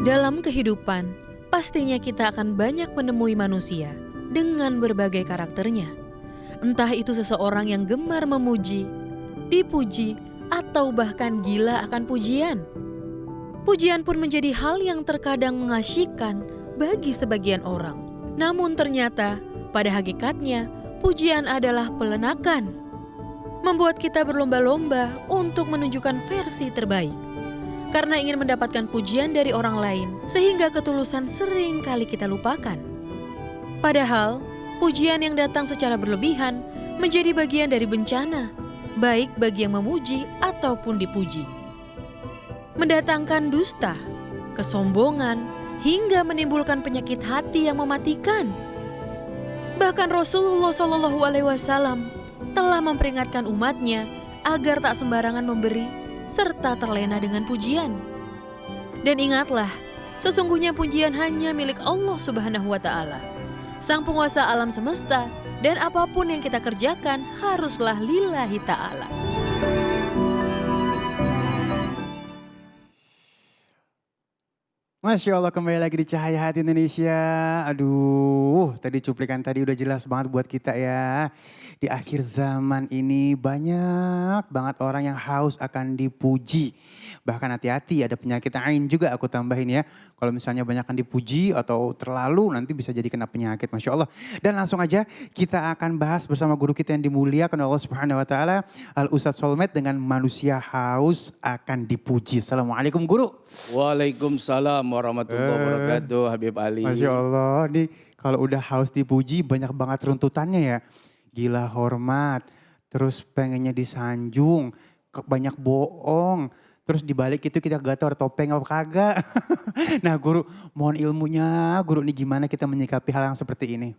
Dalam kehidupan, pastinya kita akan banyak menemui manusia dengan berbagai karakternya. Entah itu seseorang yang gemar memuji, dipuji, atau bahkan gila akan pujian. Pujian pun menjadi hal yang terkadang mengasyikkan bagi sebagian orang. Namun ternyata, pada hakikatnya, pujian adalah pelenakan. Membuat kita berlomba-lomba untuk menunjukkan versi terbaik. Karena ingin mendapatkan pujian dari orang lain, sehingga ketulusan sering kali kita lupakan. Padahal, pujian yang datang secara berlebihan menjadi bagian dari bencana, baik bagi yang memuji ataupun dipuji. Mendatangkan dusta, kesombongan, hingga menimbulkan penyakit hati yang mematikan. Bahkan Rasulullah SAW telah memperingatkan umatnya agar tak sembarangan memberi serta terlena dengan pujian. Dan ingatlah, sesungguhnya pujian hanya milik Allah Subhanahu wa Ta'ala, Sang Penguasa alam semesta, dan apapun yang kita kerjakan haruslah lillahi ta'ala. Masya Allah, kembali lagi di Cahaya Hati Indonesia. Aduh, tadi cuplikan tadi udah jelas banget buat kita ya. Di akhir zaman ini banyak banget orang yang haus akan dipuji. Bahkan hati-hati, ada penyakit ain juga aku tambahin ya. Kalau misalnya banyakkan dipuji atau terlalu, nanti bisa jadi kena penyakit, Masya Allah. Dan langsung aja kita akan bahas bersama guru kita yang dimuliakan Allah Subhanahu wa Ta'ala, Al Ustadz Solmed, dengan manusia haus akan dipuji. Assalamualaikum guru. Waalaikumsalam warahmatullahi wabarakatuh, Habib Ali. Masya Allah, nih kalau udah haus dipuji banyak banget runtutannya ya. Gila hormat, terus pengennya disanjung, banyak bohong. Terus dibalik itu kita gak tahu ada topeng apa kagak. Nah guru, mohon ilmunya guru, nih gimana kita menyikapi hal yang seperti ini?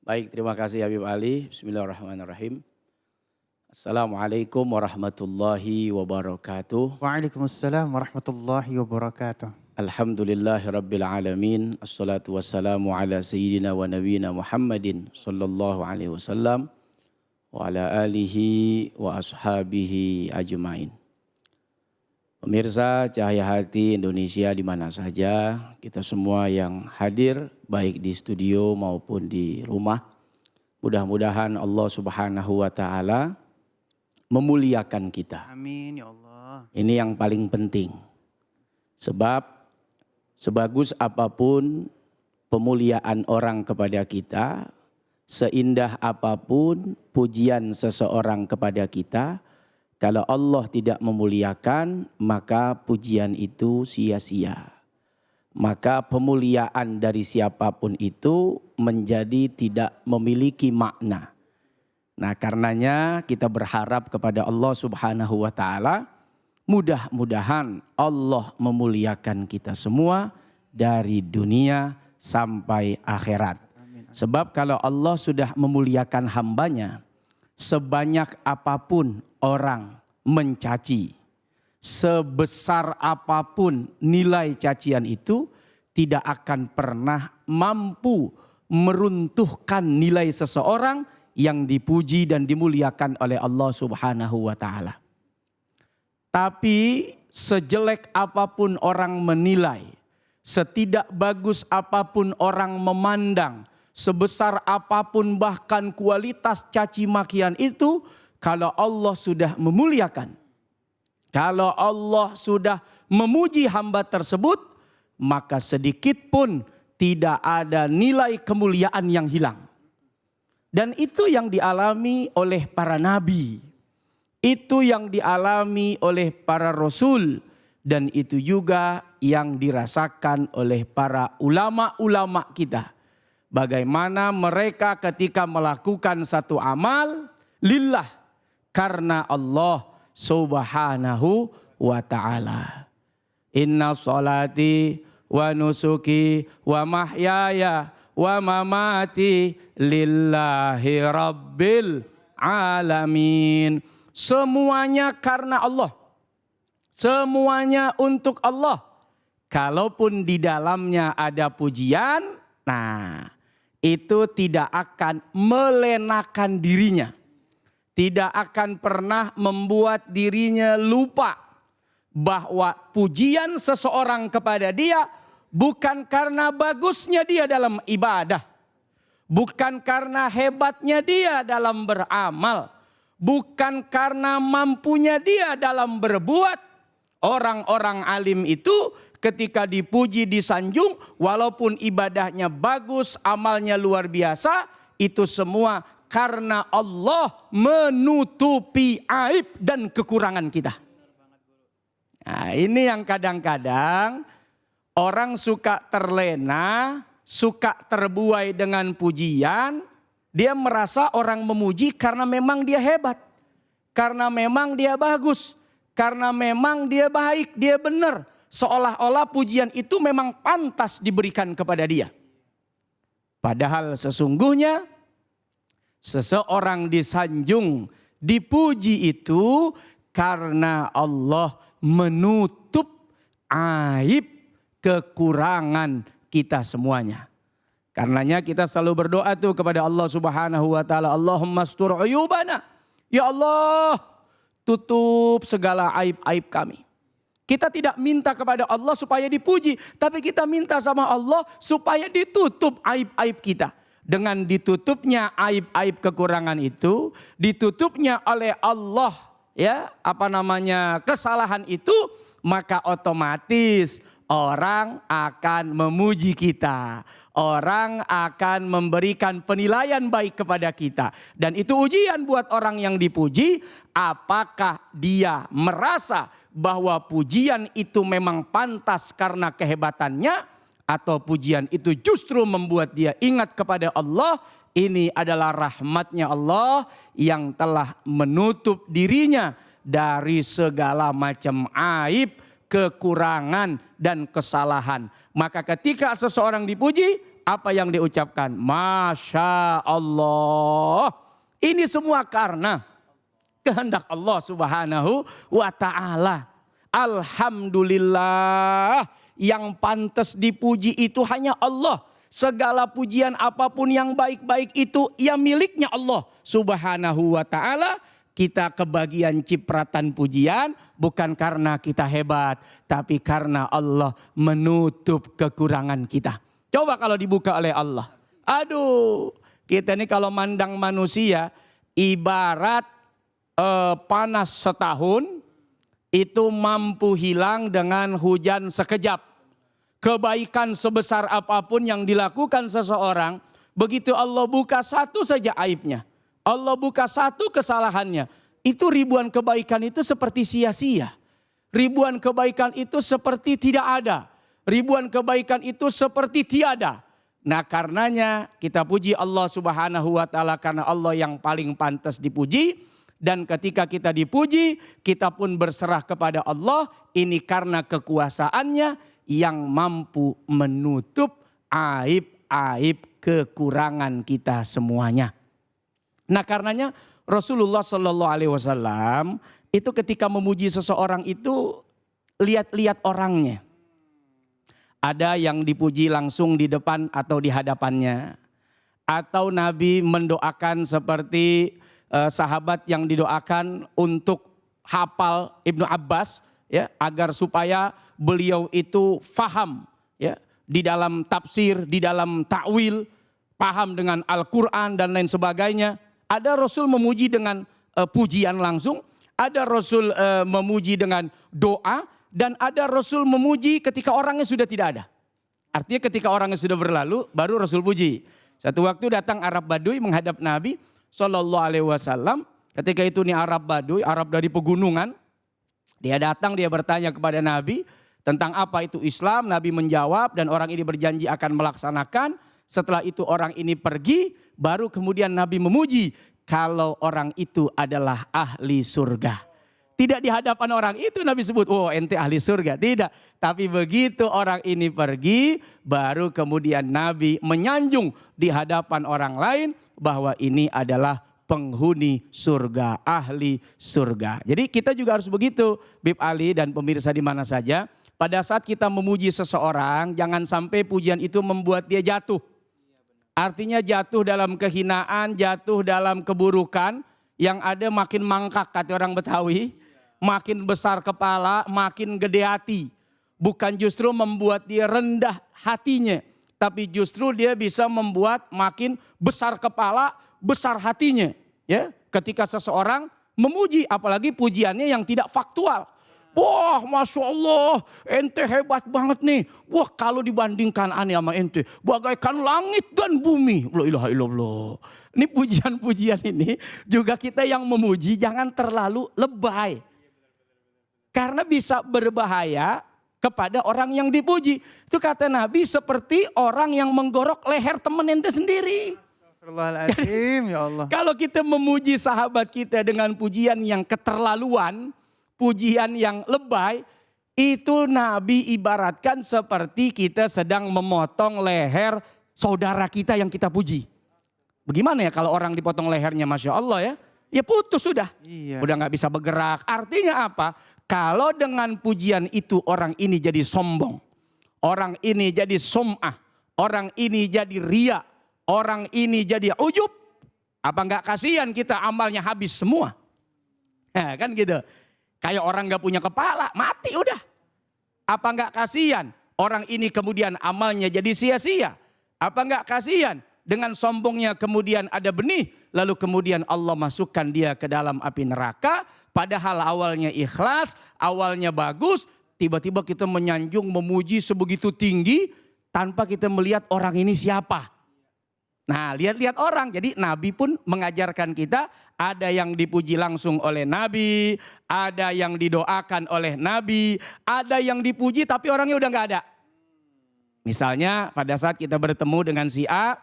Baik, terima kasih Habib Ali. Bismillahirrahmanirrahim. Assalamualaikum warahmatullahi wabarakatuh. Waalaikumsalam warahmatullahi wabarakatuh. Alhamdulillahirabbil alamin. Assalatu wassalamu ala sayyidina wa nabiyina Muhammadin sallallahu alaihi wasallam wa ala alihi wa ashabihi ajmain. Pemirsa Cahaya Hati Indonesia di mana saja, kita semua yang hadir baik di studio maupun di rumah, mudah-mudahan Allah Subhanahu wa Ta'ala memuliakan kita. Amin ya Allah. Ini yang paling penting. Sebab sebagus apapun pemuliaan orang kepada kita, seindah apapun pujian seseorang kepada kita, kalau Allah tidak memuliakan, maka pujian itu sia-sia. Maka pemuliaan dari siapapun itu menjadi tidak memiliki makna. Nah, karenanya kita berharap kepada Allah Subhanahu wa Ta'ala, mudah-mudahan Allah memuliakan kita semua dari dunia sampai akhirat. Sebab kalau Allah sudah memuliakan hambanya, sebanyak apapun orang mencaci, sebesar apapun nilai cacian itu, tidak akan pernah mampu meruntuhkan nilai seseorang yang dipuji dan dimuliakan oleh Allah Subhanahu wa Ta'ala. Tapi sejelek apapun orang menilai, setidak bagus apapun orang memandang, sebesar apapun bahkan kualitas caci makian itu, kalau Allah sudah memuliakan, kalau Allah sudah memuji hamba tersebut, maka sedikit pun tidak ada nilai kemuliaan yang hilang. Dan itu yang dialami oleh para nabi. Itu yang dialami oleh para rasul. Dan itu juga yang dirasakan oleh para ulama-ulama kita. Bagaimana mereka ketika melakukan satu amal lillah, karena Allah Subhanahu wa Ta'ala. Inna sholati wa nusuki wa mahyaya wa mamati lillahi rabbil alamin. Semuanya karena Allah. Semuanya untuk Allah. Kalaupun di dalamnya ada pujian, nah itu tidak akan melenakan dirinya. Tidak akan pernah membuat dirinya lupa bahwa pujian seseorang kepada dia bukan karena bagusnya dia dalam ibadah, bukan karena hebatnya dia dalam beramal, bukan karena mampunya dia dalam berbuat. Orang-orang alim itu ketika dipuji, disanjung, walaupun ibadahnya bagus, amalnya luar biasa, itu semua karena Allah menutupi aib dan kekurangan kita. Nah, ini yang kadang-kadang orang suka terlena, suka terbuai dengan pujian. Dia merasa orang memuji karena memang dia hebat, karena memang dia bagus, karena memang dia baik, dia benar. Seolah-olah pujian itu memang pantas diberikan kepada dia. Padahal sesungguhnya seseorang disanjung, dipuji itu karena Allah menutup aib kekurangan kita semuanya. Karenanya kita selalu berdoa tuh kepada Allah Subhanahu wa taala, Allahumma astur uyubana. Ya Allah, tutup segala aib-aib kami. Kita tidak minta kepada Allah supaya dipuji, tapi kita minta sama Allah supaya ditutup aib-aib kita. Dengan ditutupnya aib-aib kekurangan itu, ditutupnya oleh Allah kesalahan itu, maka otomatis orang akan memuji kita. Orang akan memberikan penilaian baik kepada kita. Dan itu ujian buat orang yang dipuji, apakah dia merasa bahwa pujian itu memang pantas karena kehebatannya, atau pujian itu justru membuat dia ingat kepada Allah. Ini adalah rahmatnya Allah yang telah menutup dirinya dari segala macam aib, kekurangan dan kesalahan. Maka ketika seseorang dipuji, apa yang diucapkan? Masya Allah. Ini semua karena kehendak Allah Subhanahu wa ta'ala. Alhamdulillah, yang pantas dipuji itu hanya Allah. Segala pujian apapun yang baik-baik itu ya miliknya Allah Subhanahu wa ta'ala. Kita kebagian cipratan pujian bukan karena kita hebat, tapi karena Allah menutup kekurangan kita. Coba kalau dibuka oleh Allah. Aduh, kita ini kalau mandang manusia ibarat panas setahun itu mampu hilang dengan hujan sekejap. Kebaikan sebesar apapun yang dilakukan seseorang, begitu Allah buka satu saja aibnya, Allah buka satu kesalahannya, itu ribuan kebaikan itu seperti sia-sia. Ribuan kebaikan itu seperti tidak ada. Ribuan kebaikan itu seperti tiada. Nah karenanya kita puji Allah Subhanahu wa ta'ala karena Allah yang paling pantas dipuji. Dan ketika kita dipuji, kita pun berserah kepada Allah. Ini karena kekuasaannya yang mampu menutup aib-aib kekurangan kita semuanya. Nah karenanya Rasulullah Shallallahu Alaihi Wasallam itu ketika memuji seseorang itu lihat-lihat orangnya. Ada yang dipuji langsung di depan atau di hadapannya. Atau Nabi mendoakan seperti sahabat yang didoakan untuk hafal Ibnu Abbas, ya, agar supaya beliau itu faham, ya, di dalam tafsir, di dalam ta'wil, paham dengan Al-Quran dan lain sebagainya. Ada Rasul memuji dengan pujian langsung, ada Rasul memuji dengan doa, dan ada Rasul memuji ketika orangnya sudah tidak ada. Artinya ketika orangnya sudah berlalu, baru Rasul puji. Satu waktu datang Arab Baduy menghadap Nabi Sallallahu Alaihi Wasallam. Ketika itu nih Arab Baduy, Arab dari pegunungan. Dia datang, dia bertanya kepada Nabi tentang apa itu Islam. Nabi menjawab dan orang ini berjanji akan melaksanakan. Setelah itu orang ini pergi, baru kemudian Nabi memuji kalau orang itu adalah ahli surga. Tidak di hadapan orang itu Nabi sebut, oh ente ahli surga. Tidak, tapi begitu orang ini pergi, baru kemudian Nabi menyanjung di hadapan orang lain bahwa ini adalah penghuni surga, ahli surga. Jadi kita juga harus begitu, Bib Ali dan pemirsa di mana saja. Pada saat kita memuji seseorang, jangan sampai pujian itu membuat dia jatuh. Artinya jatuh dalam kehinaan, jatuh dalam keburukan, yang ada makin mangkak kata orang Betawi, makin besar kepala, makin gede hati. bukan justru membuat dia rendah hatinya, tapi justru dia bisa membuat makin besar kepala, besar hatinya. Ya, ketika seseorang memuji, apalagi pujiannya yang tidak faktual. Wah, Masya Allah, ente hebat banget nih. Wah, kalau dibandingkan aneh sama ente, bagaikan langit dan bumi. La ilaha illallah. Ini pujian-pujian ini juga kita yang memuji jangan terlalu lebay. Karena bisa berbahaya kepada orang yang dipuji. Itu kata Nabi seperti orang yang menggorok leher temen ente sendiri. Astagfirullahaladzim, ya Allah. Kalau kita memuji sahabat kita dengan pujian yang keterlaluan, pujian yang lebay, itu Nabi ibaratkan seperti kita sedang memotong leher saudara kita yang kita puji. Bagaimana ya kalau orang dipotong lehernya, Masya Allah ya. Ya putus sudah. Iya. Udah gak bisa bergerak. Artinya apa? Kalau dengan pujian itu orang ini jadi sombong. Orang ini jadi sum'ah. Orang ini jadi riya. Orang ini jadi ujub. Apa gak kasihan kita amalnya habis semua? Nah, kan gitu. Kayak orang gak punya kepala, mati udah. Apa gak kasihan? Orang ini kemudian amalnya jadi sia-sia. Apa gak kasihan? Dengan sombongnya kemudian ada benih. Lalu kemudian Allah masukkan dia ke dalam api neraka. Padahal awalnya ikhlas, awalnya bagus. Tiba-tiba kita menyanjung, memuji sebegitu tinggi. Tanpa kita melihat orang ini siapa. Nah, lihat-lihat orang. Jadi Nabi pun mengajarkan kita, ada yang dipuji langsung oleh Nabi, ada yang didoakan oleh Nabi, ada yang dipuji tapi orangnya udah gak ada. Misalnya pada saat kita bertemu dengan si A,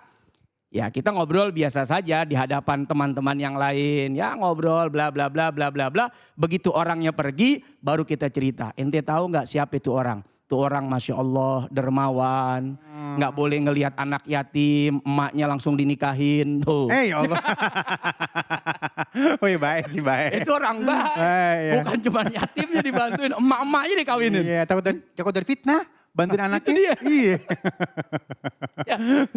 ya kita ngobrol biasa saja di hadapan teman-teman yang lain. Ya ngobrol bla bla bla bla bla bla. Begitu orangnya pergi baru kita cerita. Ente tahu gak siapa itu orang? Itu orang Masya Allah dermawan. Gak boleh ngelihat anak yatim. Emaknya langsung dinikahin. Tuh. Ya Allah. Oh iya baik sih baik. Itu orang baik. Iya. Bukan cuma yatimnya dibantuin. Emak-emaknya dikawinin. Iya, takut dari fitnah. Bantuin anaknya. dia. Iya.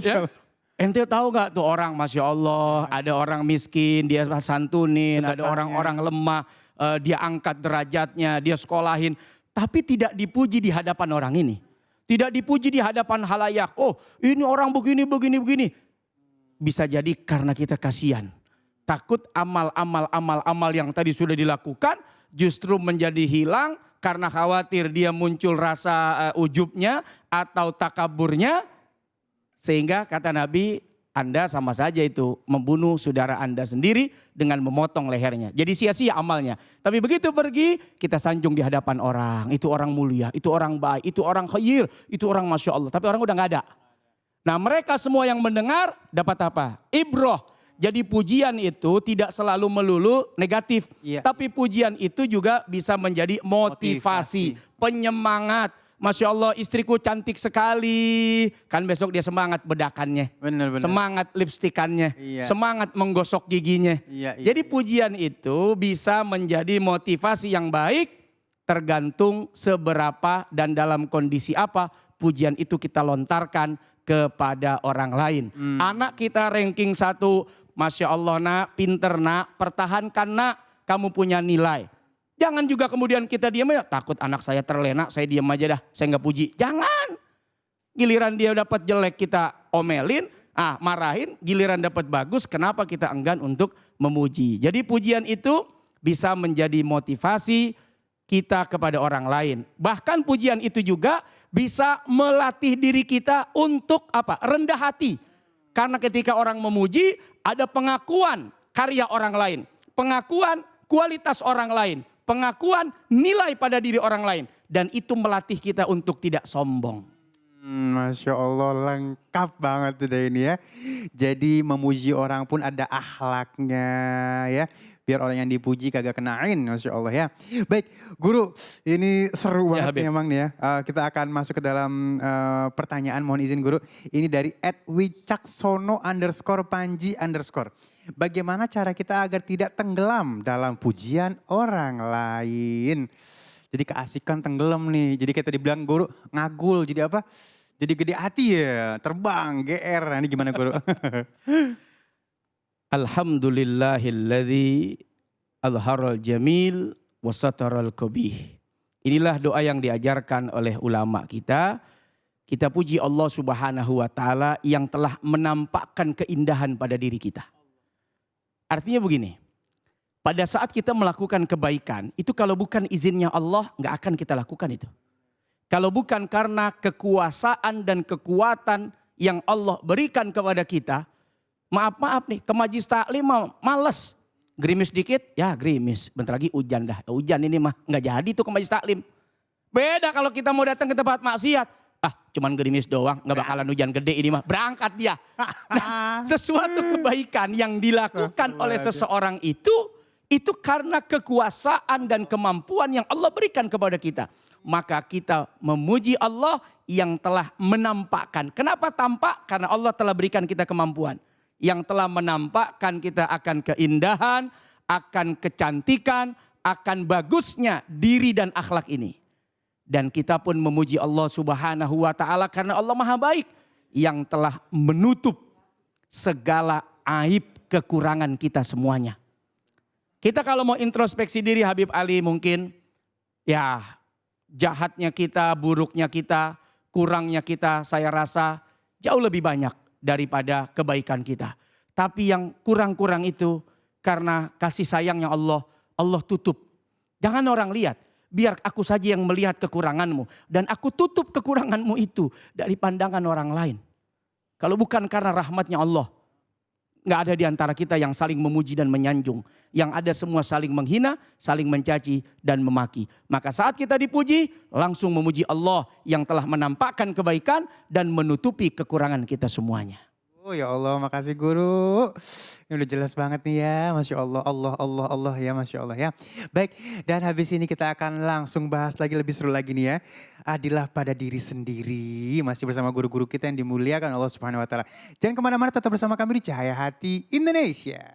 Ya. Ente tahu gak tuh orang Masya Allah. Ada orang miskin dia santunin. Ada Sedekahnya. orang-orang lemah. Dia angkat derajatnya. Dia sekolahin. Tapi tidak dipuji di hadapan orang ini. Tidak dipuji di hadapan halayak. Oh ini orang begini, begini, begini. Bisa jadi karena kita kasihan. Takut amal yang tadi sudah dilakukan justru menjadi hilang. Karena khawatir dia muncul rasa ujubnya atau takaburnya. Sehingga kata Nabi, Anda sama saja itu membunuh saudara Anda sendiri dengan memotong lehernya. Jadi sia-sia amalnya. Tapi begitu pergi, kita sanjung di hadapan orang. Itu orang mulia, itu orang baik, itu orang khair, itu orang Masya Allah. Tapi orang udah gak ada. Nah mereka semua yang mendengar dapat apa? Ibroh. Jadi pujian itu tidak selalu melulu negatif. Iya. Tapi pujian itu juga bisa menjadi motivasi. Penyemangat. Masya Allah istriku cantik sekali. Kan besok dia semangat bedakannya. Benar. Semangat lipstikannya. Iya. Semangat menggosok giginya. Iya. Jadi pujian itu bisa menjadi motivasi yang baik. Tergantung seberapa dan dalam kondisi apa pujian itu kita lontarkan kepada orang lain. Anak kita ranking 1. Masya Allah nak, pinter nak, pertahankan nak. Kamu punya nilai. Jangan juga kemudian kita diam aja, takut anak saya terlena, saya diam aja dah, saya nggak puji. Jangan. Giliran dia dapat jelek kita omelin, marahin, giliran dapat bagus, kenapa kita enggan untuk memuji. Jadi pujian itu bisa menjadi motivasi kita kepada orang lain. Bahkan pujian itu juga bisa melatih diri kita untuk apa? Rendah hati. Karena ketika orang memuji, ada pengakuan karya orang lain. Pengakuan kualitas orang lain. Pengakuan nilai pada diri orang lain. Dan itu melatih kita untuk tidak sombong. Masya Allah lengkap banget tuh ini ya. Jadi memuji orang pun ada akhlaknya ya. Biar orang yang dipuji kagak kenain, Masya Allah ya. Baik guru, ini seru banget nih emang nih ya. Kita akan masuk ke dalam pertanyaan, mohon izin guru. Ini dari @wicaksono_panji_. Bagaimana cara kita agar tidak tenggelam dalam pujian orang lain? Jadi keasikan tenggelam nih. Jadi kayak tadi bilang guru ngagul, jadi apa? Jadi gede hati ya, terbang, GR. Nah, ini gimana guru? Alhamdulillahilladzi alharal jamil wa sataral qabih. Inilah doa yang diajarkan oleh ulama kita. Kita puji Allah Subhanahu wa taala yang telah menampakkan keindahan pada diri kita. Artinya begini, pada saat kita melakukan kebaikan, itu kalau bukan izinnya Allah, nggak akan kita lakukan itu. Kalau bukan karena kekuasaan dan kekuatan yang Allah berikan kepada kita, maaf nih, ke majlis taklim males. Gerimis dikit, ya gerimis. Bentar lagi hujan dah. Hujan ini mah nggak jadi tuh ke majlis taklim. Beda kalau kita mau datang ke tempat maksiat. Cuman gerimis doang, nggak bakalan hujan gede ini mah. Berangkat dia. Nah, sesuatu kebaikan yang dilakukan oleh seseorang itu karena kekuasaan dan kemampuan yang Allah berikan kepada kita. Maka kita memuji Allah yang telah menampakkan. Kenapa tampak? Karena Allah telah berikan kita kemampuan. Yang telah menampakkan kita akan keindahan, akan kecantikan, akan bagusnya diri dan akhlak ini. Dan kita pun memuji Allah Subhanahu wa taala karena Allah Maha Baik yang telah menutup segala aib kekurangan kita semuanya. Kita kalau mau introspeksi diri Habib Ali mungkin ya jahatnya kita, buruknya kita, kurangnya kita saya rasa jauh lebih banyak daripada kebaikan kita. Tapi yang kurang-kurang itu karena kasih sayangnya Allah tutup. Jangan orang lihat. Biar aku saja yang melihat kekuranganmu. Dan aku tutup kekuranganmu itu dari pandangan orang lain. Kalau bukan karena rahmatnya Allah. Nggak ada di antara kita yang saling memuji dan menyanjung. Yang ada semua saling menghina, saling mencaci dan memaki. Maka saat kita dipuji, langsung memuji Allah yang telah menampakkan kebaikan dan menutupi kekurangan kita semuanya. Oh ya Allah, makasih guru. Ini udah jelas banget nih ya, Masya Allah, Allah ya, Masya Allah ya. Baik, dan habis ini kita akan langsung bahas lagi lebih seru lagi nih ya. Adilah pada diri sendiri, masih bersama guru-guru kita yang dimuliakan Allah Subhanahu wa taala. Jangan kemana-mana, tetap bersama kami di Cahaya Hati Indonesia.